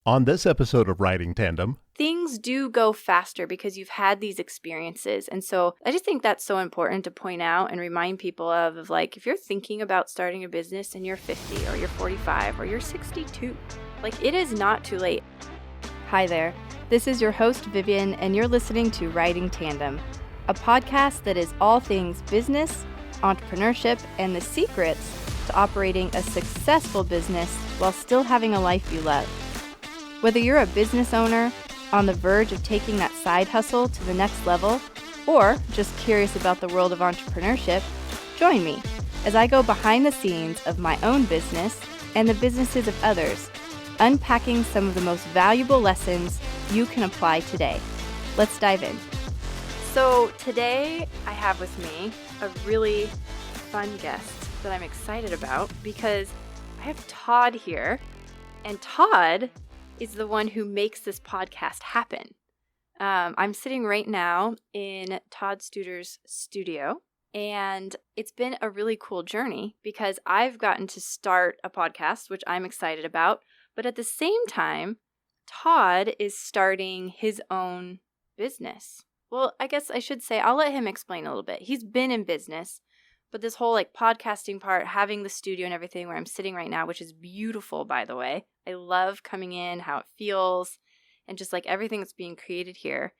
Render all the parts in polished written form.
On this episode of Riding Tandem, things do go faster because you've had these experiences. And so I just think that's so important to point out and remind people of like, if you're thinking about starting a business and you're 50 or you're 45 or you're 62, like it is not too late. Hi there. This is your host, Vivian, and you're listening to Riding Tandem, a podcast that is all things business, entrepreneurship, and the secrets to operating a successful business while still having a life you love. Whether you're a business owner, on the verge of taking that side hustle to the next level, or just curious about the world of entrepreneurship, join me as I go behind the scenes of my own business and the businesses of others, unpacking some of the most valuable lessons you can apply today. Let's dive in. So today I have with me a really fun guest that I'm excited about because I have Todd here, and Todd is the one who makes this podcast happen. I'm sitting right now in Todd Studer's studio, and it's been a really cool journey because I've gotten to start a podcast, which I'm excited about, but at the same time, Todd is starting his own business. Well, I guess I should say, I'll let him explain a little bit. He's been in business, but this whole like podcasting part, having the studio and everything where I'm sitting right now, which is beautiful, by the way. I love coming in, how it feels, and just like everything that's being created here.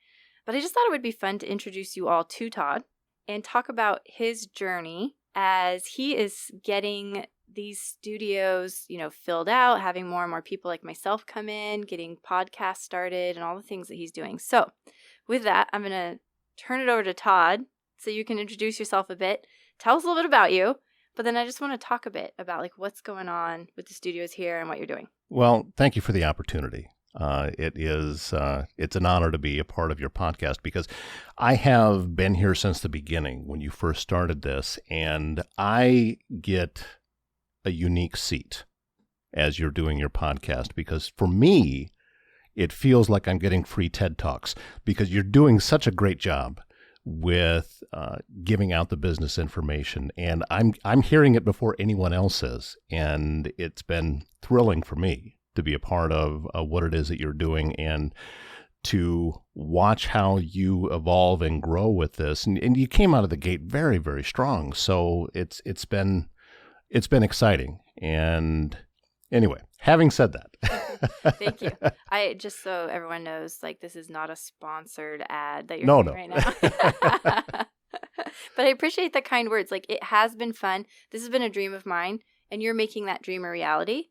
But I just thought it would be fun to introduce you all to Todd and talk about his journey as he is getting these studios, filled out, having more and more people like myself come in, getting podcasts started, and all the things that he's doing. So with that, I'm going to turn it over to Todd so you can introduce yourself a bit. Tell us a little bit about you, but then I just want to talk a bit about like what's going on with the studios here and what you're doing. well, thank you for the opportunity. It's an honor to be a part of your podcast because I have been here since the beginning when you first started this, and I get a unique seat as you're doing your podcast because for me, it feels like I'm getting free TED Talks because you're doing such a great job with giving out the business information, and I'm hearing it before anyone else is, and it's been thrilling for me to be a part of what it is that you're doing and to watch how you evolve and grow with this. And you came out of the gate very, very strong, so it's been exciting. And anyway, having said that. Thank you. I just so everyone knows, like this is not a sponsored ad that you're No. right now. But I appreciate the kind words. Like it has been fun. This has been a dream of mine, and you're making that dream a reality.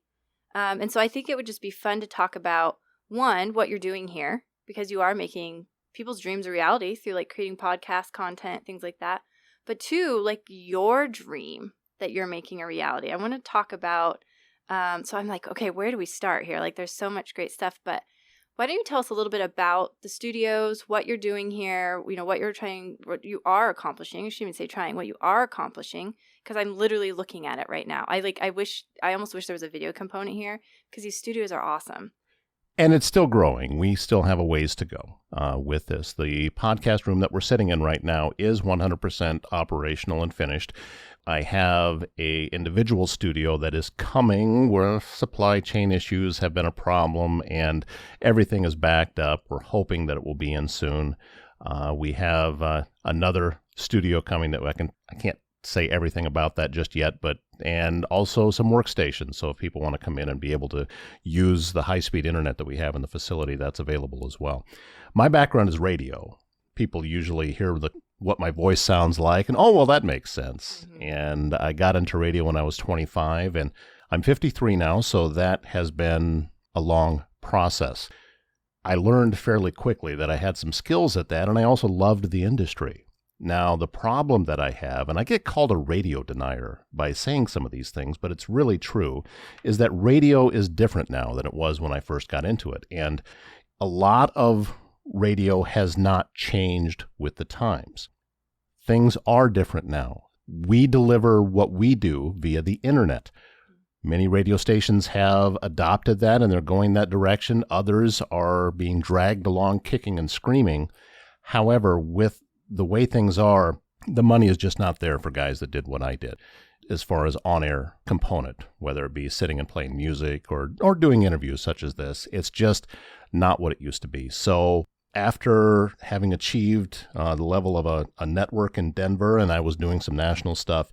And so I think it would just be fun to talk about, one, what you're doing here, because you are making people's dreams a reality through like creating podcast content, things like that. But two, like your dream that you're making a reality. I want to talk about, so I'm like, okay, where do we start here? Like there's so much great stuff, but why don't you tell us a little bit about the studios, what you're doing here, what you're trying, what you are accomplishing. I shouldn't even say trying, what you are accomplishing, because I'm literally looking at it right now. I almost wish there was a video component here because these studios are awesome. And it's still growing. We still have a ways to go with this. The podcast room that we're sitting in right now is 100% operational and finished. I have a individual studio that is coming where supply chain issues have been a problem and everything is backed up. We're hoping that it will be in soon. We have another studio coming that I can't say everything about that just yet, and also some workstations. So if people want to come in and be able to use the high-speed internet that we have in the facility, that's available as well. My background is radio. People usually hear what my voice sounds like, and well, that makes sense. Mm-hmm. And I got into radio when I was 25, and I'm 53 now, so that has been a long process. I learned fairly quickly that I had some skills at that, and I also loved the industry. Now, the problem that I have, and I get called a radio denier by saying some of these things, but it's really true, is that radio is different now than it was when I first got into it. And a lot of radio has not changed with the times. Things are different now. We deliver what we do via the internet. Many radio stations have adopted that and they're going that direction. Others are being dragged along kicking and screaming. However, with the way things are, the money is just not there for guys that did what I did. as far as on-air component, whether it be sitting and playing music or doing interviews such as this. It's just not what it used to be. So after having achieved the level of a network in Denver, and I was doing some national stuff,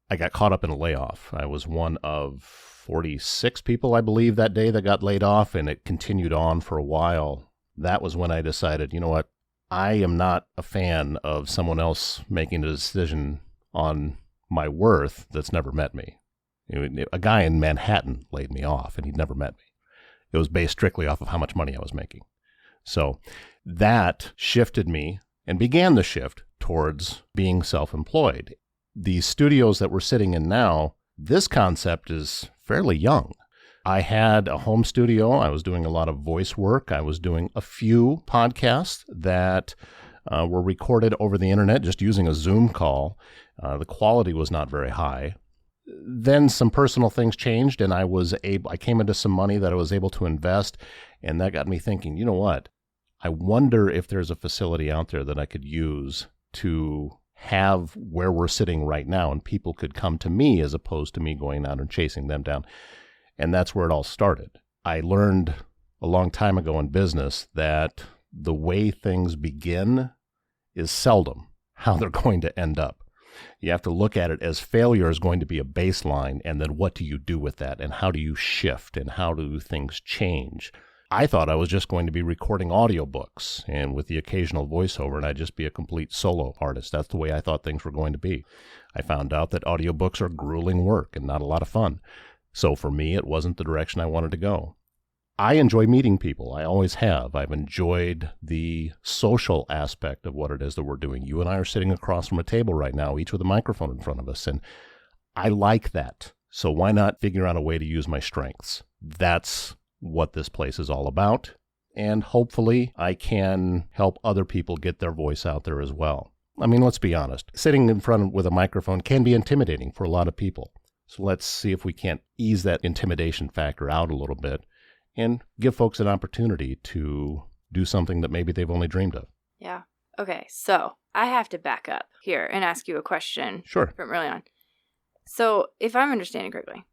I got caught up in a layoff. I was one of 46 people, I believe, that day that got laid off, and it continued on for a while. That was when I decided, you know what, I am not a fan of someone else making a decision on my worth that's never met me. A guy in Manhattan laid me off, and he'd never met me. It was based strictly off of how much money I was making. So that shifted me and began the shift towards being self-employed. The studios that we're sitting in now, this concept is fairly young. I had a home studio. I was doing a lot of voice work. I was doing a few podcasts that were recorded over the internet just using a Zoom call. The quality was not very high. Then some personal things changed, and I came into some money that I was able to invest, and that got me thinking, you know what? I wonder if there's a facility out there that I could use to have where we're sitting right now, and people could come to me as opposed to me going out and chasing them down. And that's where it all started. I learned a long time ago in business that the way things begin is seldom how they're going to end up. You have to look at it as failure is going to be a baseline, and then what do you do with that, and how do you shift, and how do things change? I thought I was just going to be recording audiobooks and with the occasional voiceover, and I'd just be a complete solo artist. That's the way I thought things were going to be. I found out that audiobooks are grueling work and not a lot of fun. So for me, it wasn't the direction I wanted to go. I enjoy meeting people. I always have. I've enjoyed the social aspect of what it is that we're doing. You and I are sitting across from a table right now, each with a microphone in front of us, and I like that. So why not figure out a way to use my strengths? That's what this place is all about, and hopefully I can help other people get their voice out there as well. I mean, let's be honest. Sitting in front with a microphone can be intimidating for a lot of people. So let's see if we can't ease that intimidation factor out a little bit and give folks an opportunity to do something that maybe they've only dreamed of. Yeah. Okay, so I have to back up here and ask you a question. Sure. From early on. So if I'm understanding correctly,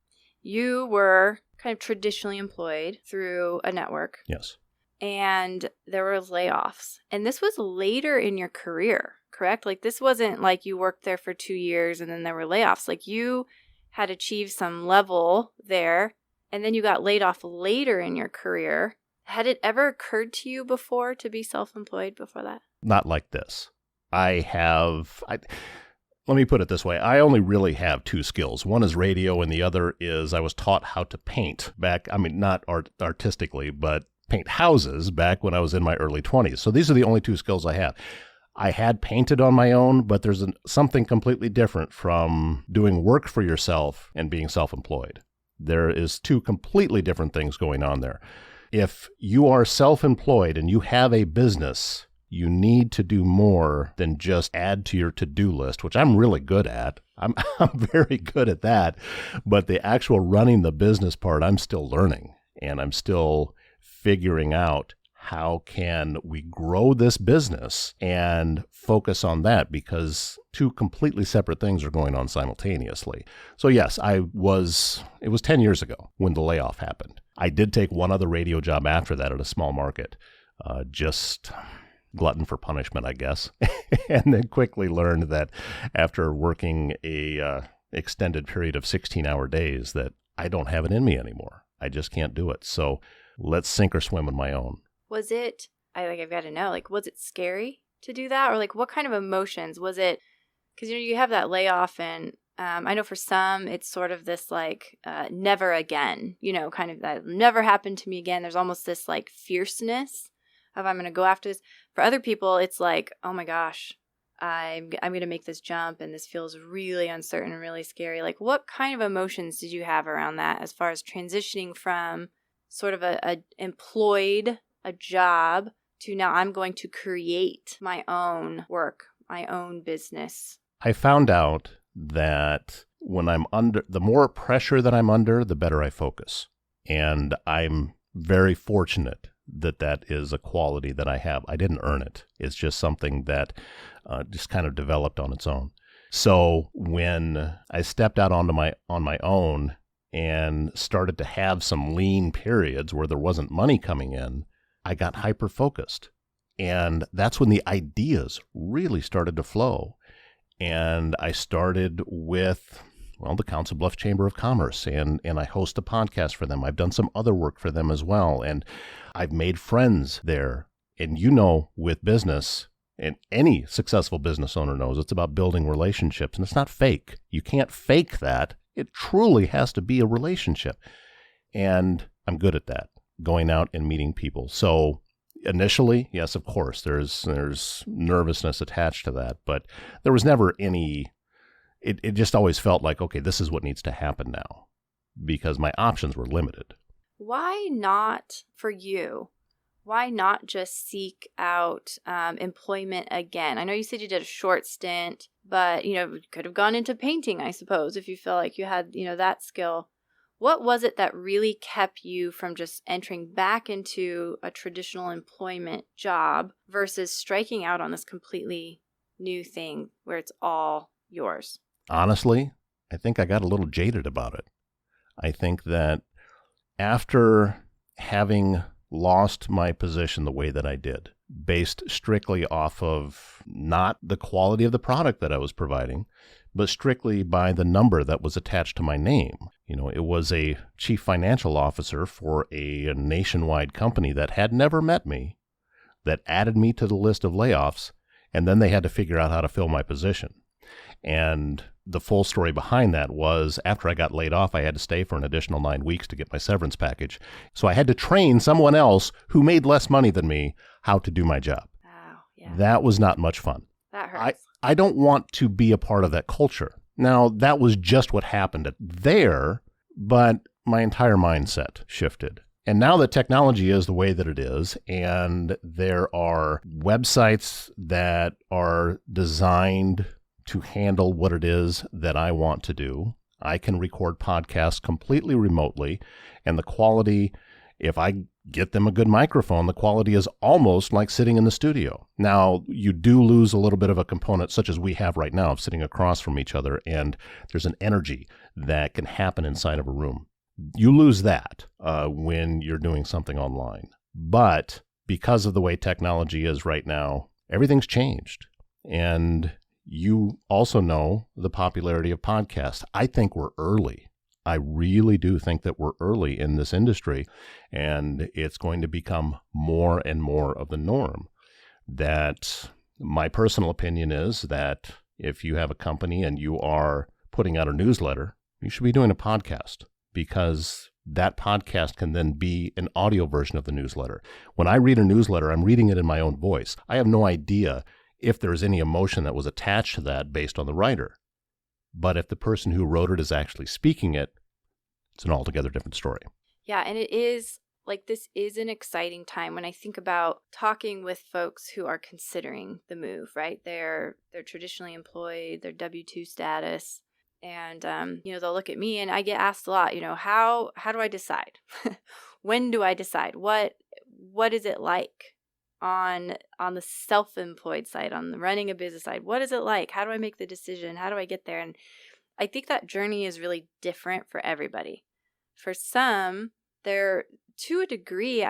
you were kind of traditionally employed through a network. Yes. And there were layoffs. And this was later in your career, correct? Like this wasn't like you worked there for 2 years and then there were layoffs. Like you had achieved some level there and then you got laid off later in your career. Had it ever occurred to you before to be self-employed before that? Not like this. Let me put it this way. I only really have two skills. One is radio, and the other is I was taught how to paint back, not artistically, but paint houses back when I was in my early 20s. So these are the only two skills I have. I had painted on my own, but there's something completely different from doing work for yourself and being self-employed. There is two completely different things going on there. If you are self-employed and you have a business, you need to do more than just add to your to-do list, which I'm really good at. I'm very good at that. But the actual running the business part, I'm still learning. And I'm still figuring out how can we grow this business and focus on that, because two completely separate things are going on simultaneously. So yes, it was 10 years ago when the layoff happened. I did take one other radio job after that at a small market, just glutton for punishment, I guess, and then quickly learned that after working a extended period of 16-hour days that I don't have it in me anymore. I just can't do it. So let's sink or swim on my own. Was it, I've got to know, was it scary to do that? Or what kind of emotions was it? Because, you have that layoff and I know for some, it's sort of this never again, kind of that never happened to me again. There's almost this fierceness of I'm going to go after this. For other people, it's like, oh my gosh, I'm going to make this jump and this feels really uncertain and really scary. What kind of emotions did you have around that as far as transitioning from sort of a job to now I'm going to create my own work, my own business? I found out that when I'm under, the more pressure that I'm under, the better I focus. And I'm very fortunate that is a quality that I have. I didn't earn it. It's just something that just kind of developed on its own. So when I stepped out on my own and started to have some lean periods where there wasn't money coming in, I got hyper focused. And that's when the ideas really started to flow. And I started with, well, the Council Bluffs Chamber of Commerce, and I host a podcast for them. I've done some other work for them as well. And I've made friends there. And with business, and any successful business owner knows, it's about building relationships, and it's not fake. You can't fake that. It truly has to be a relationship. And I'm good at that, going out and meeting people. So initially, yes, of course, there's nervousness attached to that, but there was never any, it just always felt like, okay, this is what needs to happen now, because my options were limited. Why not for you? Why not just seek out employment again? I know you said you did a short stint, but, you could have gone into painting, I suppose, if you feel like you had, that skill. What was it that really kept you from just entering back into a traditional employment job versus striking out on this completely new thing where it's all yours? Honestly, I think I got a little jaded about it. I think that after having lost my position the way that I did, based strictly off of not the quality of the product that I was providing, but strictly by the number that was attached to my name. It was a chief financial officer for a nationwide company that had never met me, that added me to the list of layoffs, and then they had to figure out how to fill my position. And the full story behind that was, after I got laid off, I had to stay for an additional 9 weeks to get my severance package. So I had to train someone else who made less money than me how to do my job. Wow, yeah. That was not much fun. That hurts. I don't want to be a part of that culture. Now, that was just what happened there, but my entire mindset shifted. And now that technology is the way that it is, and there are websites that are designed to handle what it is that I want to do, I can record podcasts completely remotely, and the quality, if I get them a good microphone, the quality is almost like sitting in the studio. Now, you do lose a little bit of a component, such as we have right now, of sitting across from each other, and there's an energy that can happen inside of a room. You lose that when you're doing something online. But because of the way technology is right now, everything's changed. And you also know the popularity of podcasts. I think we're early. I really do think that we're early in this industry, and it's going to become more and more of the norm. That my personal opinion is that if you have a company and you are putting out a newsletter, you should be doing a podcast, because that podcast can then be an audio version of the newsletter. When I read a newsletter, I'm reading it in my own voice. I have no idea if there's any emotion that was attached to that based on the writer. But if the person who wrote it is actually speaking it, it's an altogether different story. Yeah, and it is this is an exciting time when I think about talking with folks who are considering the move, right? They're traditionally employed, they're W-2 status, and they'll look at me, and I get asked a lot, how do I decide? When do I decide? What is it like on the self-employed side, on the running a business side? What is it like? How do I make the decision? How do I get there? And I think that journey is really different for everybody. For some, they're, to a degree,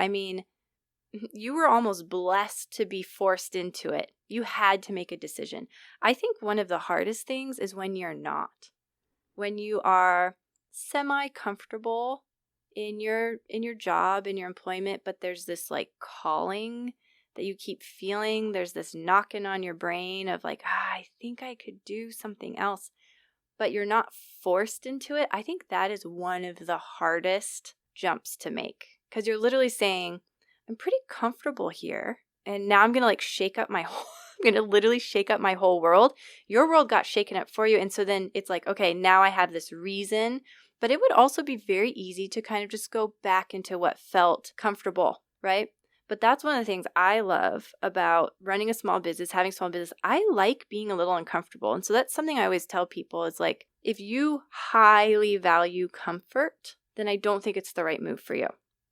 you were almost blessed to be forced into it. You had to make a decision. I think one of the hardest things is when you're not. When you are semi-comfortable in your job, in your employment, but there's this calling that you keep feeling. There's this knocking on your brain of I think I could do something else, but you're not forced into it. I think that is one of the hardest jumps to make, because you're literally saying, I'm pretty comfortable here, and now I'm going to shake up my whole, I'm going to literally shake up my whole world. Your world got shaken up for you. And so then it's okay, now I have this reason, but it would also be very easy to kind of just go back into what felt comfortable, right? But that's one of the things I love about running a small business, having a small business. I like being a little uncomfortable. And so that's something I always tell people is if you highly value comfort, then I don't think it's the right move for you.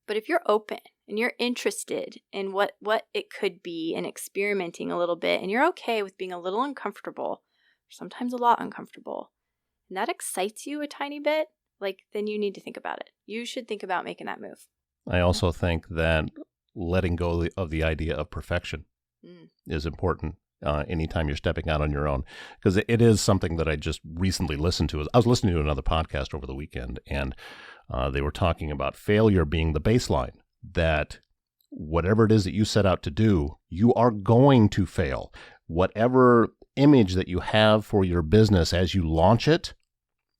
But if you're open and you're interested in what it could be and experimenting a little bit, and you're okay with being a little uncomfortable, sometimes a lot uncomfortable, and that excites you a tiny bit, like, then you need to think about it. You should think about making that move. I also think that letting go of the idea of perfection is important anytime you're stepping out on your own, because it is something that I just recently listened to. I was listening to another podcast over the weekend, and they were talking about failure being the baseline, that whatever it is that you set out to do, you are going to fail. Whatever image that you have for your business as you launch it,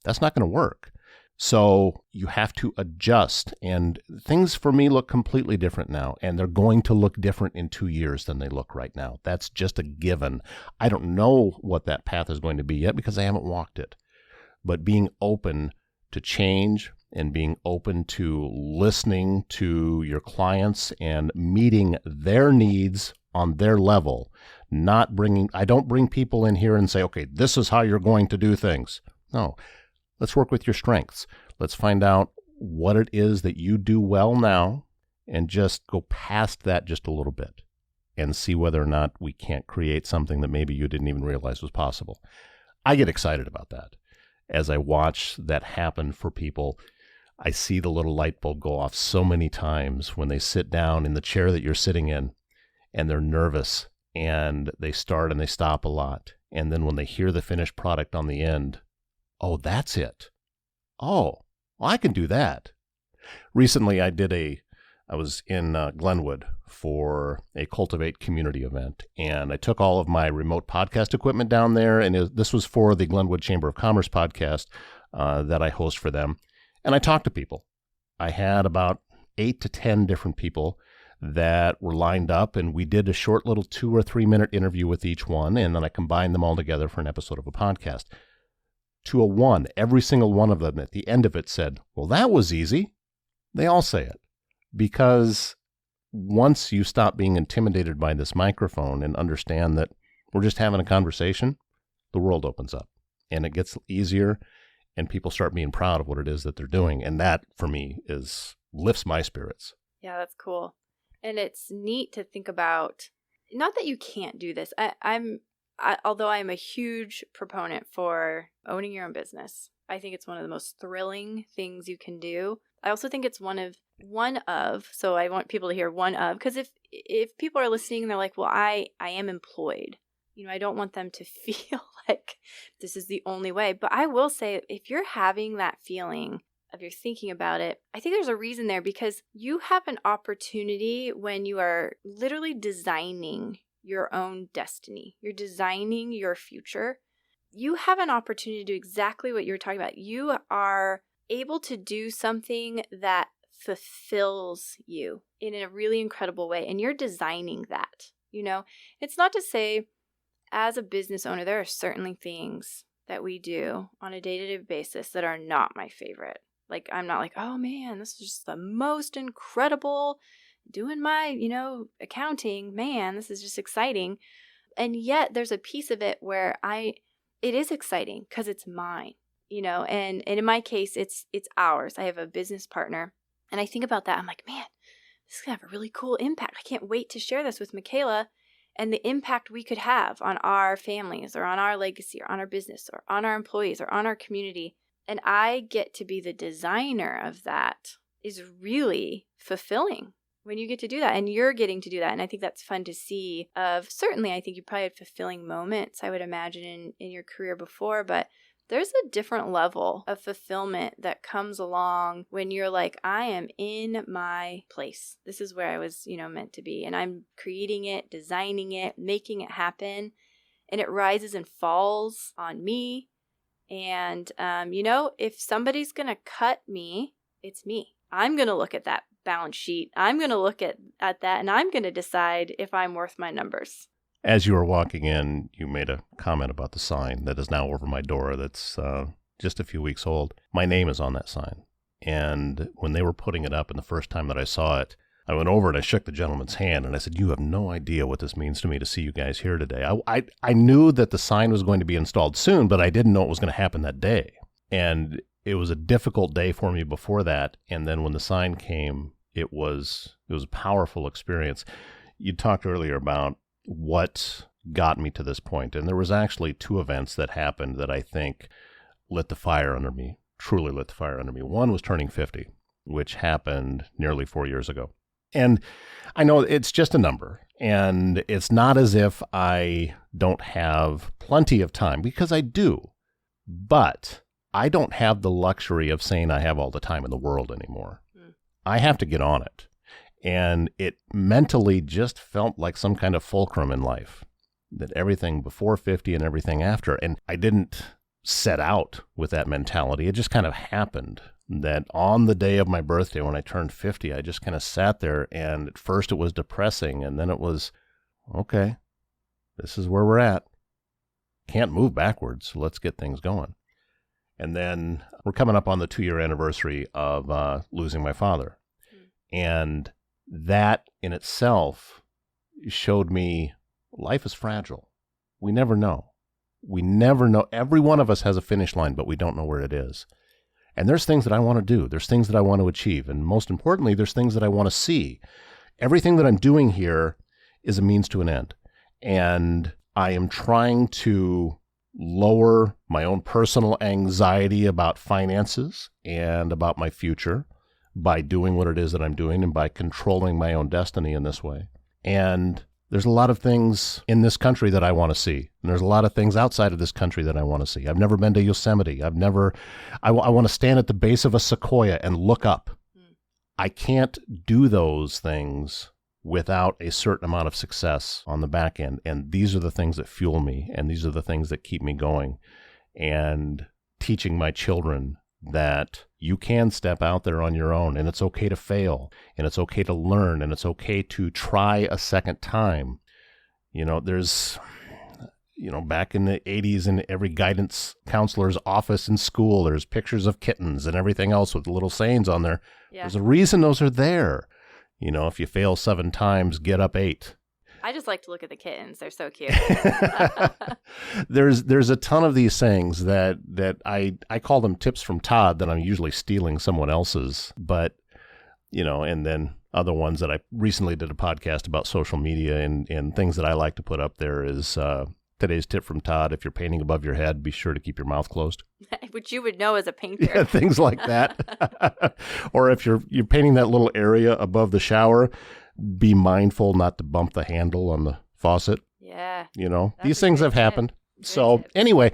that's not going to work. So you have to adjust, and things for me look completely different now, and they're going to look different in 2 years than they look right now. That's just a given. I don't know what that path is going to be yet because I haven't walked it, but being open to change and being open to listening to your clients and meeting their needs on their level, I don't bring people in here and say, okay, this is how you're going to do things. No. Let's work with your strengths. Let's find out what it is that you do well now and just go past that just a little bit and see whether or not we can't create something that maybe you didn't even realize was possible. I get excited about that. As I watch that happen for people, I see the little light bulb go off so many times when they sit down in the chair that you're sitting in and they're nervous and they start and they stop a lot. And then when they hear the finished product on the end, oh, that's it. Oh, well, I can do that. Recently, I was in Glenwood for a Cultivate community event, and I took all of my remote podcast equipment down there, and this was for the Glenwood Chamber of Commerce podcast that I host for them, and I talked to people. I had about 8 to 10 different people that were lined up, and we did a short little 2 or 3 minute interview with each one, and then I combined them all together for an episode of a podcast. To a one, every single one of them at the end of it said, well, that was easy. They all say it because once you stop being intimidated by this microphone and understand that we're just having a conversation, the world opens up and it gets easier and people start being proud of what it is that they're doing. And that for me lifts my spirits. Yeah, that's cool. And it's neat to think about, not that you can't do this. Although I'm a huge proponent for owning your own business, I think it's one of the most thrilling things you can do. I also think it's one of, so I want people to hear one of, because if people are listening and they're like, well, I am employed, I don't want them to feel like this is the only way. But I will say, if you're having that feeling of you're thinking about it, I think there's a reason there, because you have an opportunity when you are literally designing your own destiny. You're designing your future. You have an opportunity to do exactly what you're talking about. You are able to do something that fulfills you in a really incredible way, and you're designing that. It's not to say, as a business owner, there are certainly things that we do on a day-to-day basis that are not my favorite. Like, I'm not like, oh man, this is just the most incredible doing my, accounting, man, this is just exciting. And yet there's a piece of it where it is exciting because it's mine, and in my case, it's ours. I have a business partner, and I think about that. I'm like, man, this is going to have a really cool impact. I can't wait to share this with Michaela and the impact we could have on our families or on our legacy or on our business or on our employees or on our community. And I get to be the designer of that is really fulfilling. When you get to do that, and you're getting to do that. And I think that's fun to see. Certainly, I think you probably had fulfilling moments, I would imagine, in your career before, but there's a different level of fulfillment that comes along when you're like, I am in my place. This is where I was, meant to be. And I'm creating it, designing it, making it happen. And it rises and falls on me. And, if somebody's going to cut me, it's me. I'm going to look at that balance sheet. I'm going to look at that, and I'm going to decide if I'm worth my numbers. As you were walking in, you made a comment about the sign that is now over my door that's just a few weeks old. My name is on that sign. And when they were putting it up, and the first time that I saw it, I went over and I shook the gentleman's hand and I said, you have no idea what this means to me to see you guys here today. I knew that the sign was going to be installed soon, but I didn't know it was going to happen that day. And it was a difficult day for me before that. And then when the sign came, it was a powerful experience. You talked earlier about what got me to this point. And there was actually two events that happened that I think lit the fire under me, truly lit the fire under me. One was turning 50, which happened nearly 4 years ago. And I know it's just a number, and it's not as if I don't have plenty of time, because I do, but I don't have the luxury of saying I have all the time in the world anymore. I have to get on it. And it mentally just felt like some kind of fulcrum in life, that everything before 50 and everything after. And I didn't set out with that mentality. It just kind of happened that on the day of my birthday, when I turned 50, I just kind of sat there, and at first it was depressing, and then it was, okay, this is where we're at. Can't move backwards, so let's get things going. And then we're coming up on the 2-year anniversary of losing my father. And that in itself showed me life is fragile. We never know. We never know. Every one of us has a finish line, but we don't know where it is. And there's things that I want to do. There's things that I want to achieve. And most importantly, there's things that I want to see. Everything that I'm doing here is a means to an end. And I am trying to lower my own personal anxiety about finances and about my future by doing what it is that I'm doing and by controlling my own destiny in this way. And there's a lot of things in this country that I want to see. And there's a lot of things outside of this country that I want to see. I've never been to Yosemite. I want to stand at the base of a sequoia and look up. I can't do those things without a certain amount of success on the back end. And these are the things that fuel me. And these are the things that keep me going. And teaching my children that you can step out there on your own, and it's okay to fail, and it's okay to learn, and it's okay to try a second time. There's, back in the 80s in every guidance counselor's office in school, there's pictures of kittens and everything else with little sayings on there. Yeah. There's a reason those are there. If you fail 7 times, get up 8. I just like to look at the kittens. They're so cute. There's a ton of these sayings that I call them tips from Todd that I'm usually stealing someone else's. But, and then other ones that I recently did a podcast about social media and things that I like to put up there is today's tip from Todd: if you're painting above your head, be sure to keep your mouth closed. Which you would know as a painter. Yeah, things like that. Or if you're painting that little area above the shower, be mindful not to bump the handle on the faucet. Yeah. These things have happened. So anyway,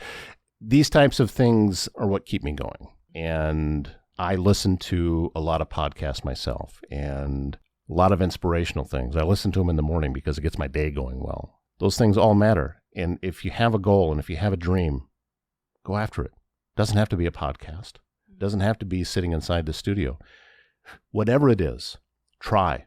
these types of things are what keep me going. And I listen to a lot of podcasts myself and a lot of inspirational things. I listen to them in the morning because it gets my day going well. Those things all matter. And if you have a goal and if you have a dream, go after it. It doesn't have to be a podcast. It doesn't have to be sitting inside the studio. Whatever it is, try.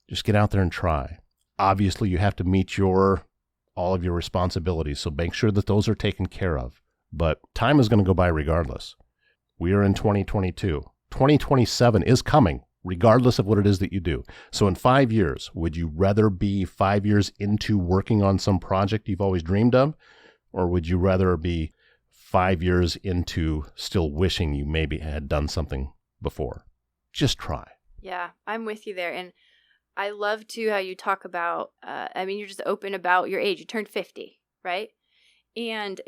Just get out there and try. Obviously, you have to meet all of your responsibilities, so make sure that those are taken care of. But time is going to go by regardless. We are in 2022. 2027 is coming, regardless of what it is that you do. So in 5 years, would you rather be 5 years into working on some project you've always dreamed of? Or would you rather be 5 years into still wishing you maybe had done something before? Just try. Yeah, I'm with you there. And I love, too, how you talk about, you're just open about your age. You turned 50, right? And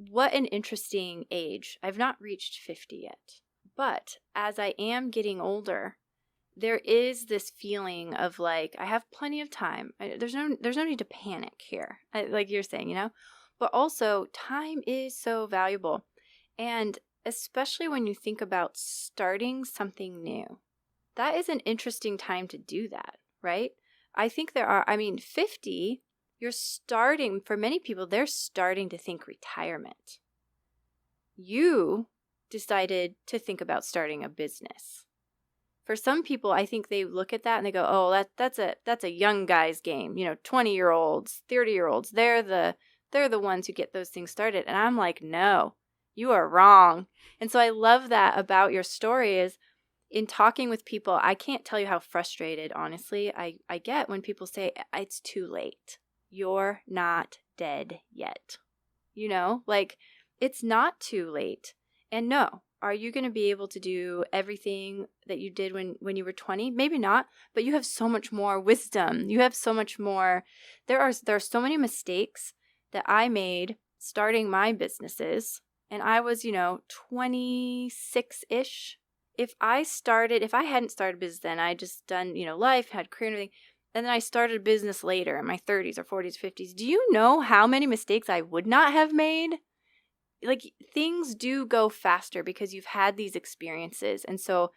what an interesting age. I've not reached 50 yet. But as I am getting older, there is this feeling of like, I have plenty of time. There's no need to panic here, like you're saying, But also, time is so valuable. And especially when you think about starting something new, that is an interesting time to do that. Right? I think 50, you're starting, for many people, they're starting to think retirement. You decided to think about starting a business. For some people, I think they look at that and they go, oh, that's a young guy's game. 20-year-olds, 30-year-olds, they're the ones who get those things started. And I'm like, no, you are wrong. And so I love that about your story is, in talking with people, I can't tell you how frustrated, honestly, I get when people say, it's too late. You're not dead yet. It's not too late. And no, are you going to be able to do everything that you did when you were 20? Maybe not, but you have so much more wisdom. You have so much more. There are so many mistakes that I made starting my businesses, and I was, 26-ish. If I hadn't started business then, I just done, life, had career and everything, and then I started a business later in my 30s or 40s, 50s. Do you know how many mistakes I would not have made? Like, things do go faster because you've had these experiences. And so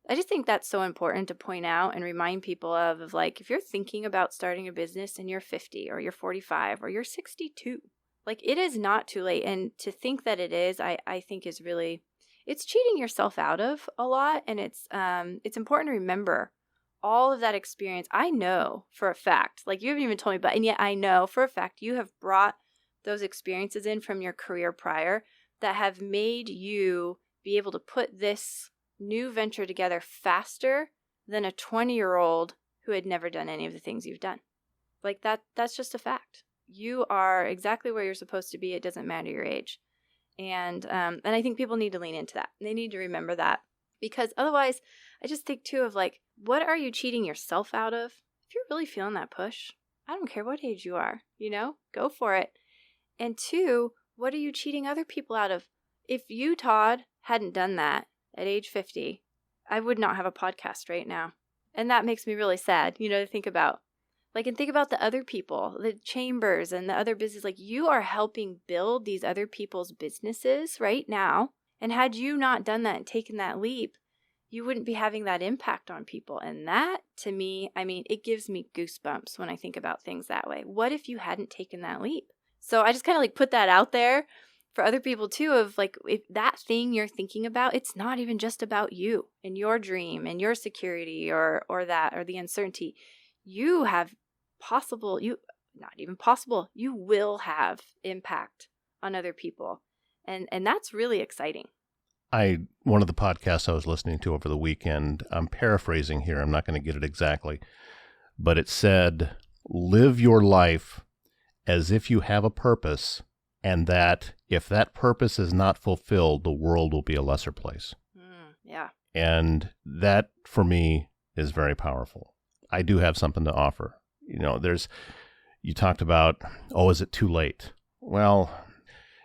I just think that's so important to point out and remind people of like, if you're thinking about starting a business and you're 50 or you're 45 or you're 62, like, it is not too late. And to think that it is, I think is really, it's cheating yourself out of a lot. And it's important to remember all of that experience. I know for a fact, like, you haven't even told me, and yet I know for a fact you have brought those experiences in from your career prior that have made you be able to put this new venture together faster than a 20-year-old who had never done any of the things you've done. Like, that's just a fact. You are exactly where you're supposed to be. It doesn't matter your age. And I think people need to lean into that. They need to remember that, because otherwise I just think too of like, what are you cheating yourself out of? If you're really feeling that push, I don't care what age you are, go for it. And two, what are you cheating other people out of? If you, Todd, hadn't done that at age 50, I would not have a podcast right now. And that makes me really sad, to think about. Like, and think about the other people, the chambers and the other business. Like, you are helping build these other people's businesses right now. And had you not done that and taken that leap, you wouldn't be having that impact on people. And that, to me, it gives me goosebumps when I think about things that way. What if you hadn't taken that leap? So I just kind of like put that out there for other people too, of like, if that thing you're thinking about, it's not even just about you and your dream and your security or the uncertainty. You have you will have impact on other people. And that's really exciting. One of the podcasts I was listening to over the weekend, I'm paraphrasing here, I'm not going to get it exactly, but it said, live your life as if you have a purpose, and that if that purpose is not fulfilled, the world will be a lesser place. Yeah. And that, for me, is very powerful. I do have something to offer. You talked about, is it too late? Well,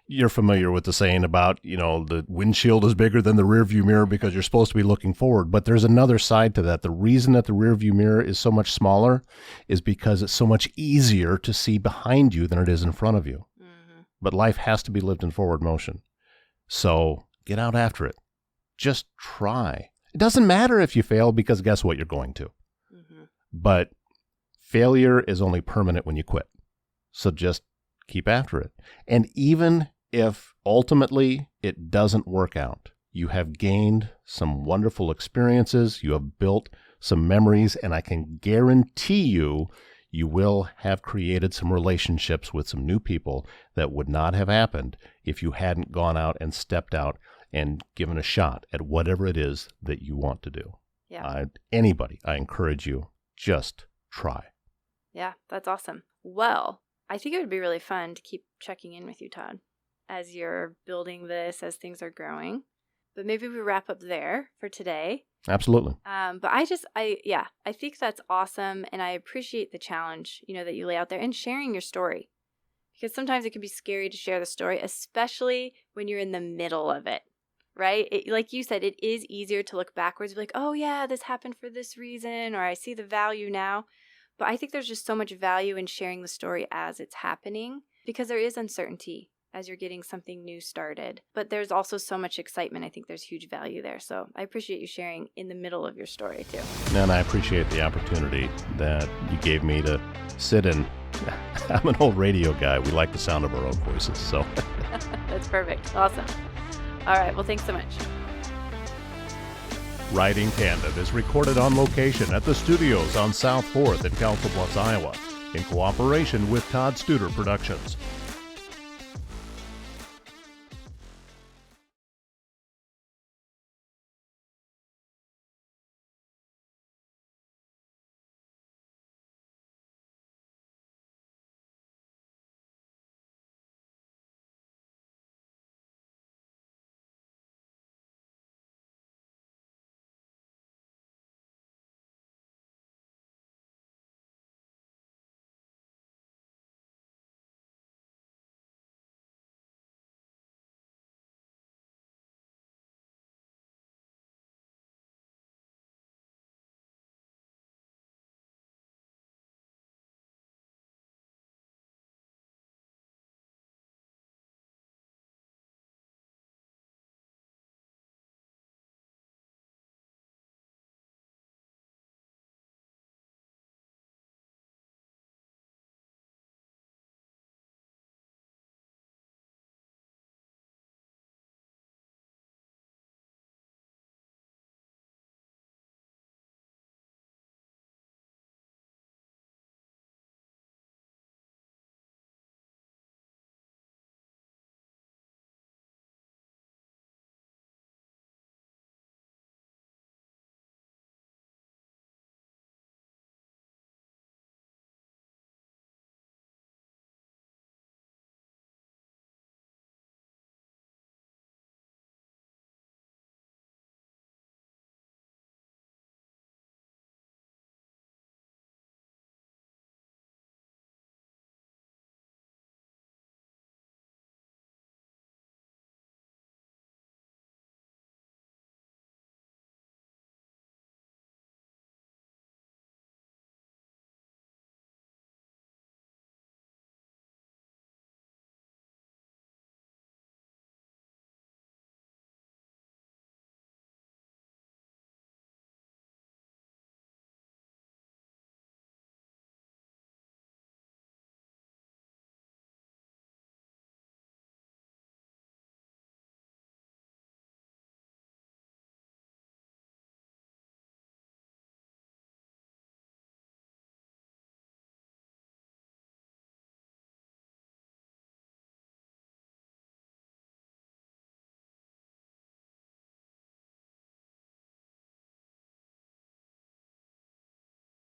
you're familiar with the saying about, the windshield is bigger than the rearview mirror because you're supposed to be looking forward. But there's another side to that. The reason that the rearview mirror is so much smaller is because it's so much easier to see behind you than it is in front of you. Mm-hmm. But life has to be lived in forward motion. So get out after it. Just try. It doesn't matter if you fail, because guess what? You're going to. Mm-hmm. But failure is only permanent when you quit. So just keep after it. And even if ultimately it doesn't work out, you have gained some wonderful experiences, you have built some memories, and I can guarantee you will have created some relationships with some new people that would not have happened if you hadn't gone out and stepped out and given a shot at whatever it is that you want to do. Yeah. Anybody, I encourage you, just try. Yeah, that's awesome. Well, I think it would be really fun to keep checking in with you, Todd, as you're building this, as things are growing. But maybe we wrap up there for today. Absolutely. But I think that's awesome. And I appreciate the challenge, that you lay out there and sharing your story, because sometimes it can be scary to share the story, especially when you're in the middle of it, right? Like you said, it is easier to look backwards and be like, oh yeah, this happened for this reason, or I see the value now. But I think there's just so much value in sharing the story as it's happening, because there is uncertainty as you're getting something new started. But there's also so much excitement. I think there's huge value there. So I appreciate you sharing in the middle of your story too. And I appreciate the opportunity that you gave me to sit in. I'm an old radio guy. We like the sound of our own voices. So that's perfect. Awesome. All right. Well, thanks so much. Writing Candid is recorded on location at the studios on South 4th in Council Bluffs, Iowa, in cooperation with Todd Studer Productions.